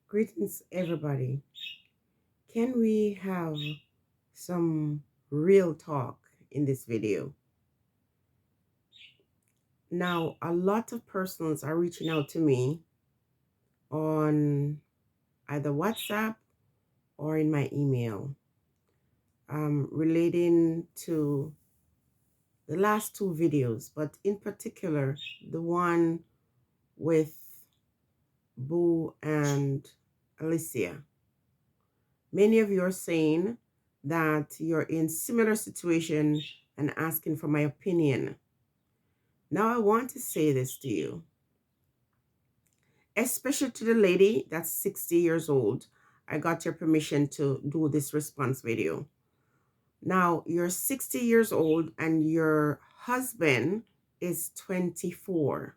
Greetings, everybody. Can we have some real talk in this video? Now, a lot of persons are reaching out to me on either WhatsApp or in my email relating to the last two videos, but in particular, the one with Boo and Alicia. Many of you are saying that you're in similar situation and asking for my opinion. Now I want to say this to you, especially to the lady that's 60 years old. I got your permission to do this response video. Now you're 60 years old and your husband is 24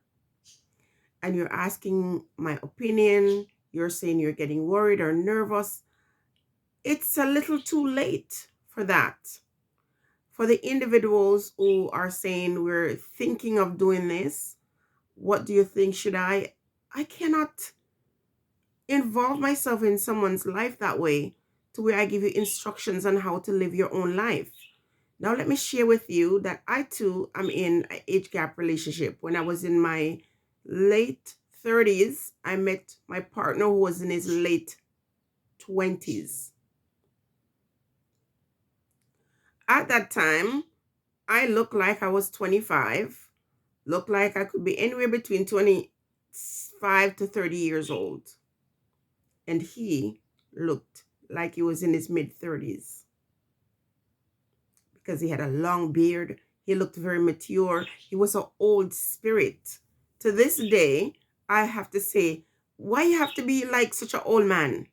and you're asking my opinion. You're saying you're getting worried or nervous. It's a little too late for that. For the individuals who are saying we're thinking of doing this, what do you think? Should I cannot involve myself in someone's life that way to where I give you instructions on how to live your own life. Now let me share with you that I too am in an age gap relationship. When I was in my late 30s, I met my partner who was in his late 20s. At that time, I looked like I was 25, looked like I could be anywhere between 25 to 30 years old. And he looked like he was in his mid 30s because he had a long beard. He looked very mature. He was an old spirit. To this day, I have to say, why you have to be like such an old man?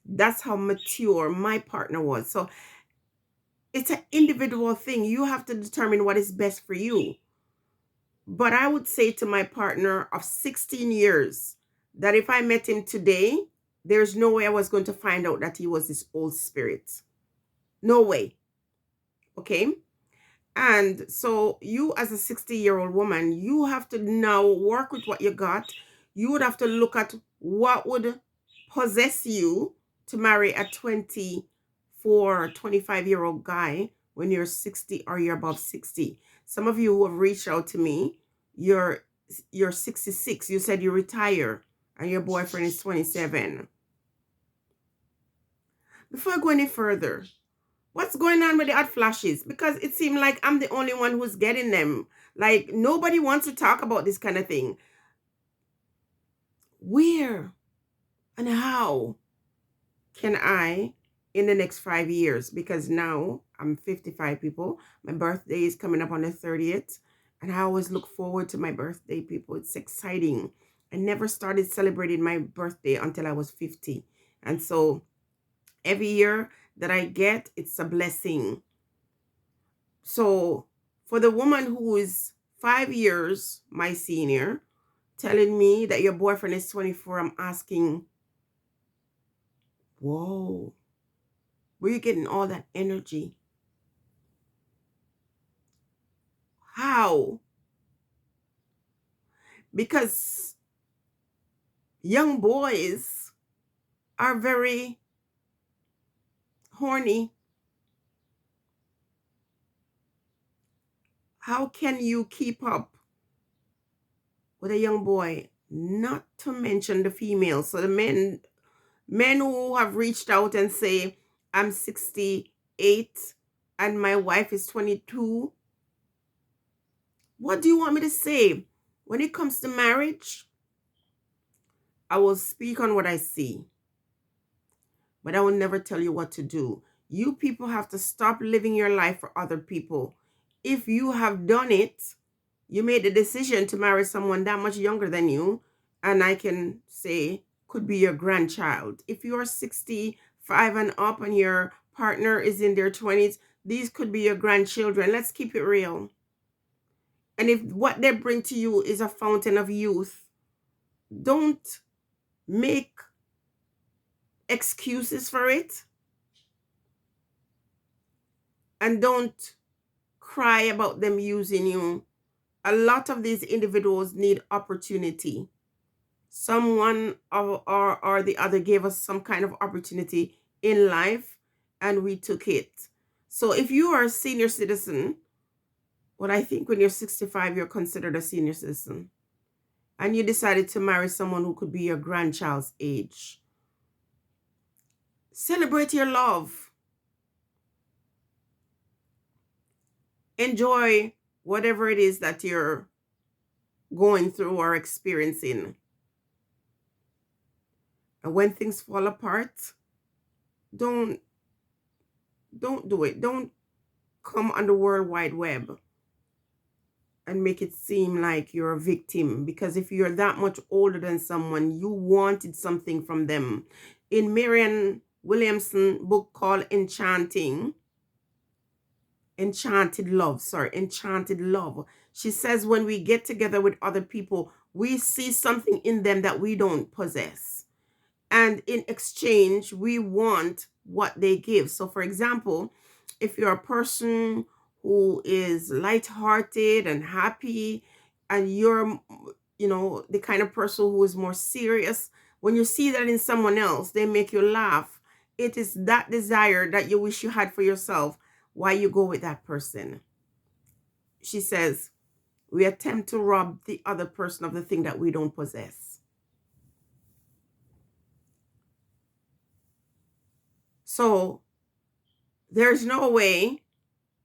That's how mature my partner was. So it's an individual thing. You have to determine what is best for you. But I would say to my partner of 16 years that if I met him today, there's no way I was going to find out that he was this old spirit. No way. Okay? And so you as a 60-year-old woman, you have to now work with what you got. You would have to look at what would possess you to marry a 24, 25-year-old guy when you're 60 or you're above 60. Some of you who have reached out to me, you're 66. You said you retire and your boyfriend is 27. Before I go any further, what's going on with the hot flashes? Because it seemed like I'm the only one who's getting them. Like nobody wants to talk about this kind of thing. Where and how can I in the next 5 years? Because now I'm 55 people. My birthday is coming up on the 30th. And I always look forward to my birthday, people. It's exciting. I never started celebrating my birthday until I was 50. And so every year that I get, it's a blessing. So for the woman who is 5 years my senior, telling me that your boyfriend is 24, I'm asking, whoa, where are you getting all that energy? How? Because young boys are very horny. How can you keep up with a young boy? Not to mention the females. So the men who have reached out and say, I'm 68 and my wife is 22. What do you want me to say? When it comes to marriage, I will speak on what I see, but I will never tell you what to do. You people have to stop living your life for other people. If you have done it, you made the decision to marry someone that much younger than you, and I can say could be your grandchild. If you are 65 and up and your partner is in their 20s, these could be your grandchildren. Let's keep it real. And if what they bring to you is a fountain of youth, don't make excuses for it, and don't cry about them using you. A lot of these individuals need opportunity. Someone or the other gave us some kind of opportunity in life and we took it. So if you are a senior citizen, what I think when you're 65, you're considered a senior citizen, and you decided to marry someone who could be your grandchild's age, celebrate your love. Enjoy whatever it is that you're going through or experiencing. And when things fall apart, don't don't do it. Don't come on the World Wide Web and make it seem like you're a victim, because if you're that much older than someone, you wanted something from them. In Marianne Williamson book called Enchanted Love, she says when we get together with other people, we see something in them that we don't possess, and in exchange we want what they give. So for example, if you're a person who is lighthearted and happy, and you're, the kind of person who is more serious, when you see that in someone else, they make you laugh. It is that desire that you wish you had for yourself why you go with that person. She says we attempt to rob the other person of the thing that we don't possess. So there's no way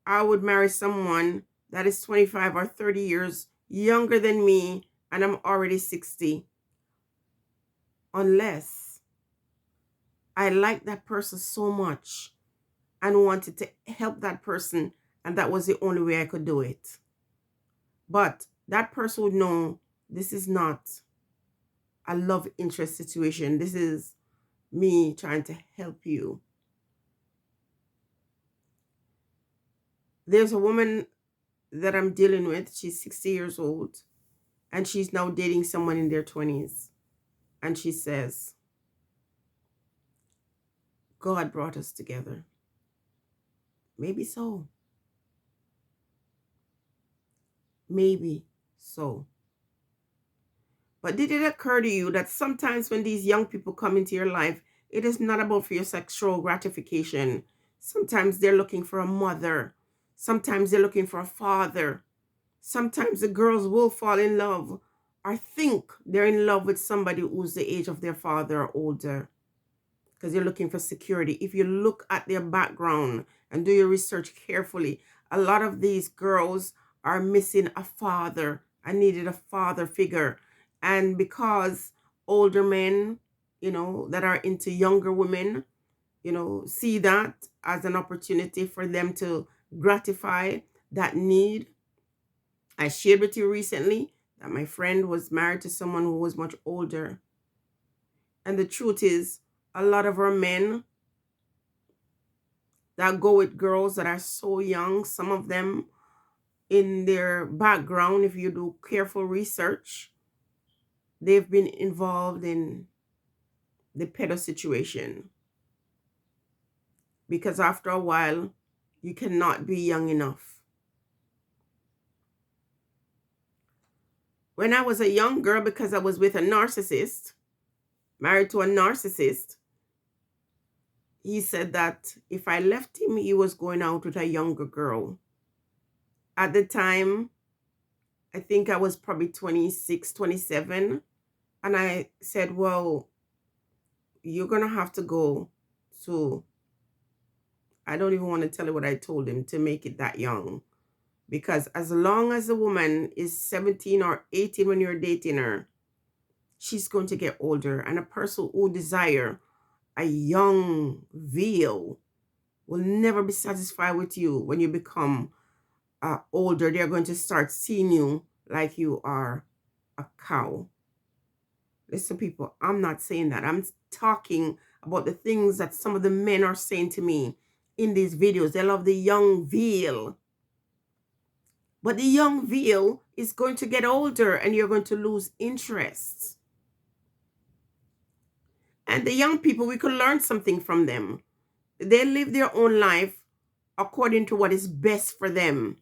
I would marry someone that is 25 or 30 years younger than me and I'm already 60, unless I like that person so much and wanted to help that person, and that was the only way I could do it. But that person would know this is not a love interest situation. This is me trying to help you. There's a woman that I'm dealing with. She's 60 years old and she's now dating someone in their 20s. And she says, God brought us together. Maybe so. Maybe so. But did it occur to you that sometimes when these young people come into your life, it is not about for your sexual gratification? Sometimes they're looking for a mother. Sometimes they're looking for a father. Sometimes the girls will fall in love or think they're in love with somebody who's the age of their father or older, because they're looking for security. If you look at their background and do your research carefully, a lot of these girls are missing a father and needed a father figure. And because older men, that are into younger women, see that as an opportunity for them to gratify that need. I shared with you recently that my friend was married to someone who was much older. And the truth is, a lot of our men that go with girls that are so young, some of them in their background, if you do careful research, they've been involved in the pedo situation. Because after a while, you cannot be young enough. When I was a young girl, because I was with a narcissist, married to a narcissist, he said that if I left him, he was going out with a younger girl. At the time, I think I was probably 26, 27. And I said, well, you're going to have to go to, I don't even want to tell you what I told him to make it that young. Because as long as the woman is 17 or 18 when you're dating her, she's going to get older. And a person who desire a young veal will never be satisfied with you. When you become older, they're going to start seeing you like you are a cow. Listen, people, I'm not saying that. I'm talking about the things that some of the men are saying to me in these videos. They love the young veal. But the young veal is going to get older and you're going to lose interest. And the young people, we could learn something from them. They live their own life according to what is best for them.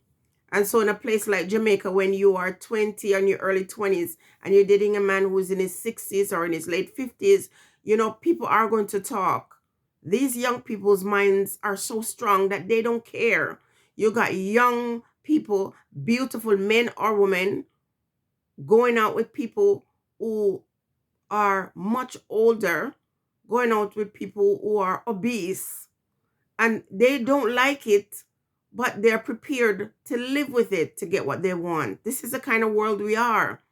And so in a place like Jamaica, when you are 20 or in your early 20s and you're dating a man who's in his 60s or in his late 50s, people are going to talk. These young people's minds are so strong that they don't care. You got young people, beautiful men or women, going out with people who are much older, going out with people who are obese, and they don't like it, but they're prepared to live with it to get what they want. This is the kind of world we are.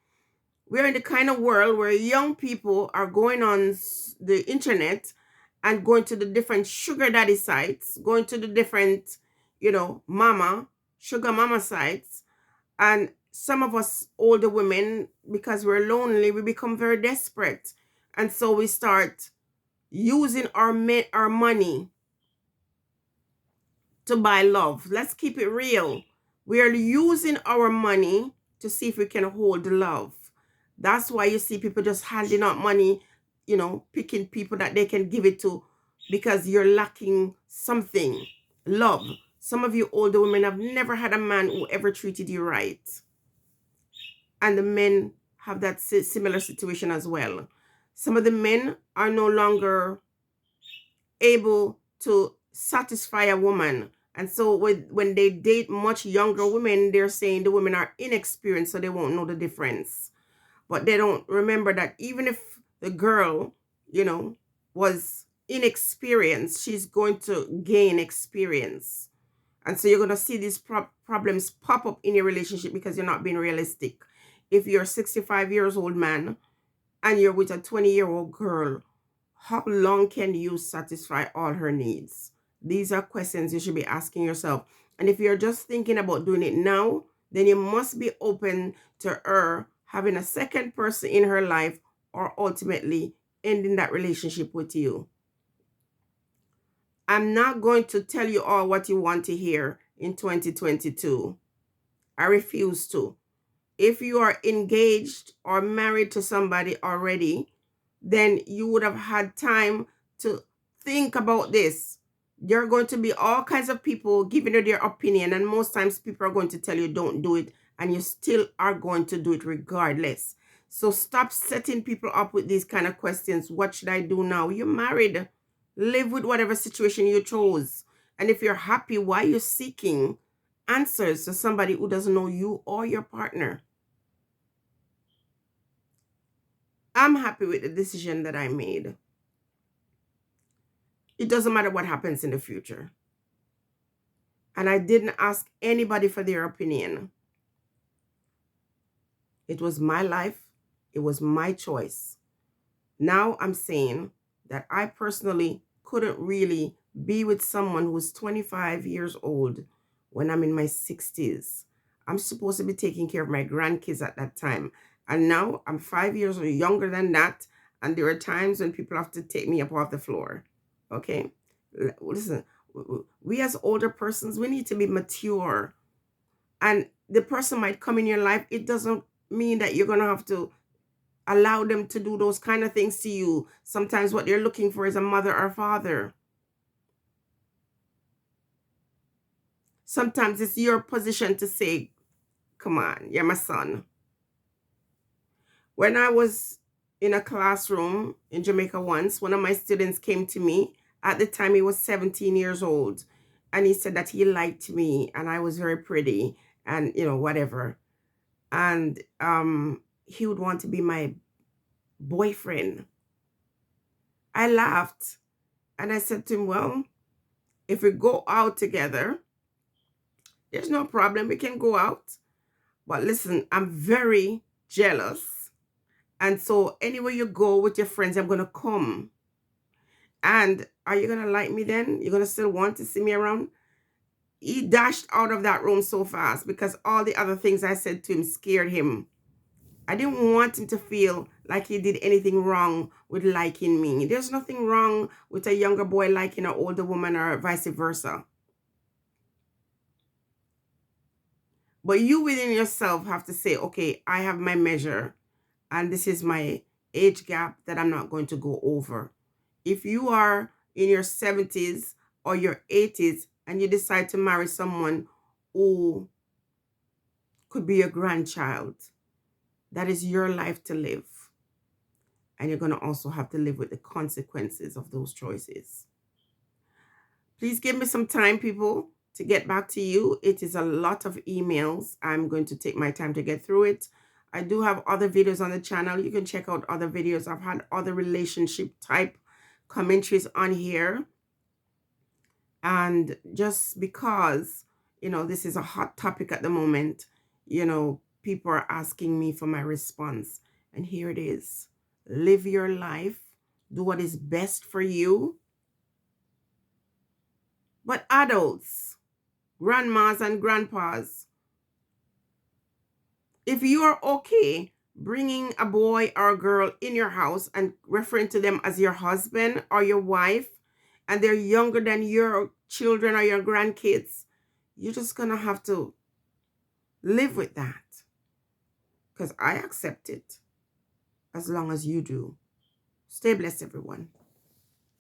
We're in the kind of world where young people are going on the internet and going to the different sugar daddy sites, going to the different, sugar mama sites. And some of us older women, because we're lonely, we become very desperate. And so we start using our money to buy love. Let's keep it real. We are using our money to see if we can hold the love. That's why you see people just handing out money, picking people that they can give it to because you're lacking something. Love. Some of you older women have never had a man who ever treated you right. And the men have that similar situation as well. Some of the men are no longer able to satisfy a woman. And so when they date much younger women, they're saying the women are inexperienced, so they won't know the difference. But they don't remember that even if the girl, was inexperienced, she's going to gain experience. And so you're going to see these problems pop up in your relationship because you're not being realistic. If you're a 65 years old man and you're with a 20-year-old girl, how long can you satisfy all her needs? These are questions you should be asking yourself. And if you're just thinking about doing it now, then you must be open to her having a second person in her life or ultimately ending that relationship with you. I'm not going to tell you all what you want to hear in 2022. I refuse to. If you are engaged or married to somebody already, then you would have had time to think about this. There are going to be all kinds of people giving you their opinion, and most times people are going to tell you don't do it, and you still are going to do it regardless. So stop setting people up with these kind of questions. What should I do now? You're married. Live with whatever situation you chose. And if you're happy, why are you seeking answers to somebody who doesn't know you or your partner? I'm happy with the decision that I made. It doesn't matter what happens in the future. And I didn't ask anybody for their opinion. It was my life. It was my choice. Now I'm saying that I personally couldn't really be with someone who's 25 years old when I'm in my 60s. I'm supposed to be taking care of my grandkids at that time. And now I'm 5 years or younger than that. And there are times when people have to take me up off the floor. Okay? Listen, we as older persons, we need to be mature. And the person might come in your life. It doesn't mean that you're going to have to allow them to do those kind of things to you. Sometimes what they're looking for is a mother or father. Sometimes it's your position to say, come on, you're my son. When I was in a classroom in Jamaica once, one of my students came to me. At the time, he was 17 years old. And he said that he liked me and I was very pretty and, whatever. And he would want to be my boyfriend. I laughed and I said to him, well, if we go out together, there's no problem. We can go out. But listen, I'm very jealous. And so anywhere you go with your friends, I'm going to come. And are you going to like me then? You're going to still want to see me around? He dashed out of that room so fast because all the other things I said to him scared him. I didn't want him to feel like he did anything wrong with liking me. There's nothing wrong with a younger boy liking an older woman or vice versa. But you within yourself have to say, okay, I have my measure and this is my age gap that I'm not going to go over. If you are in your 70s or your 80s and you decide to marry someone who could be your grandchild. That is your life to live. And you're going to also have to live with the consequences of those choices. Please give me some time, people, to get back to you. It is a lot of emails. I'm going to take my time to get through it. I do have other videos on the channel. You can check out other videos. I've had other relationship type commentaries on here. And just because, this is a hot topic at the moment, people are asking me for my response. And here it is. Live your life. Do what is best for you. But adults, grandmas and grandpas, if you are okay bringing a boy or a girl in your house and referring to them as your husband or your wife, and they're younger than your children or your grandkids, you're just going to have to live with that. Because I accept it as long as you do. Stay blessed, everyone.